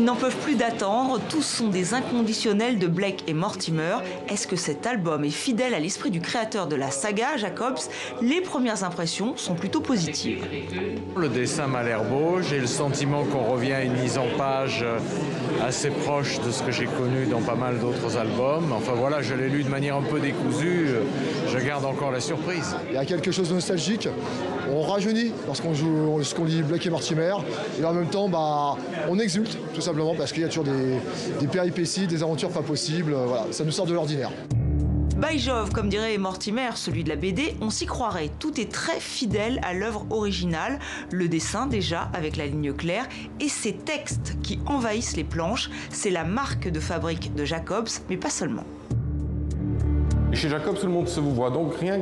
Ils n'en peuvent plus d'attendre, tous sont des inconditionnels de Blake et Mortimer. Est-ce que cet album est fidèle à l'esprit du créateur de la saga, Jacobs? Les premières impressions sont plutôt positives. Le dessin m'a l'air beau, j'ai le sentiment qu'on revient à une mise en page assez proche de ce que j'ai connu dans pas mal d'autres albums. Enfin voilà, je l'ai lu de manière un peu décousue, je garde encore la surprise. Il y a quelque chose de nostalgique, on rajeunit lorsqu'on lit Blake et Mortimer, et en même temps on exulte tout simplement parce qu'il y a toujours des péripéties, des aventures pas possibles, voilà, ça nous sort de l'ordinaire. By Jove, comme dirait Mortimer, celui de la BD, on s'y croirait. Tout est très fidèle à l'œuvre originale. Le dessin déjà, avec la ligne claire, et ces textes qui envahissent les planches, c'est la marque de fabrique de Jacobs, mais pas seulement. Chez Jacobs, tout le monde se vous voit, donc rien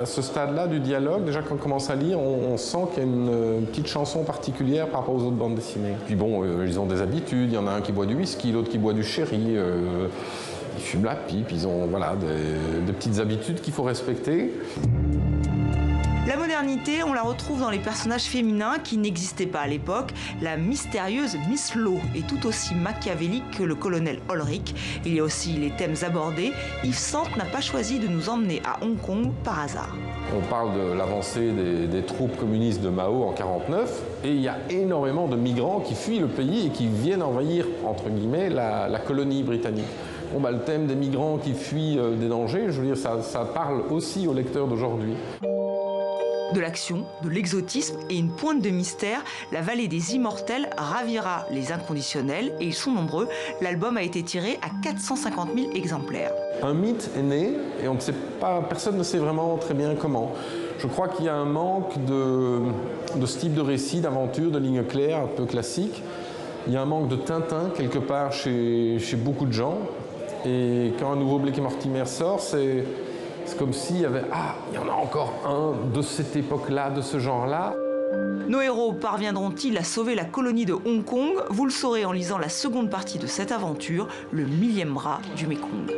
à ce stade-là du dialogue, déjà quand on commence à lire, on sent qu'il y a une petite chanson particulière par rapport aux autres bandes dessinées. Puis bon, ils ont des habitudes, il y en a un qui boit du whisky, l'autre qui boit du sherry, ils fument la pipe, ils ont voilà, des petites habitudes qu'il faut respecter. La modernité, on la retrouve dans les personnages féminins qui n'existaient pas à l'époque. La mystérieuse Miss Law est tout aussi machiavélique que le colonel Ulrich. Il y a aussi les thèmes abordés. Yves Sante n'a pas choisi de nous emmener à Hong Kong par hasard. On parle de l'avancée des troupes communistes de Mao en 1949 et il y a énormément de migrants qui fuient le pays et qui viennent envahir, entre guillemets, la colonie britannique. Bon, le thème des migrants qui fuient des dangers, je veux dire, ça parle aussi aux lecteurs d'aujourd'hui. De l'action, de l'exotisme et une pointe de mystère, la vallée des immortels ravira les inconditionnels et ils sont nombreux. L'album a été tiré à 450 000 exemplaires. Un mythe est né et on ne sait pas, personne ne sait vraiment très bien comment. Je crois qu'il y a un manque de ce type de récit, d'aventure, de ligne claire, un peu classique. Il y a un manque de Tintin quelque part chez beaucoup de gens. Et quand un nouveau Blake et Mortimer sort, c'est comme s'il y avait « Ah, il y en a encore un de cette époque-là, de ce genre-là ». Nos héros parviendront-ils à sauver la colonie de Hong Kong? Vous le saurez en lisant la seconde partie de cette aventure, le 1000e bras du Mékong.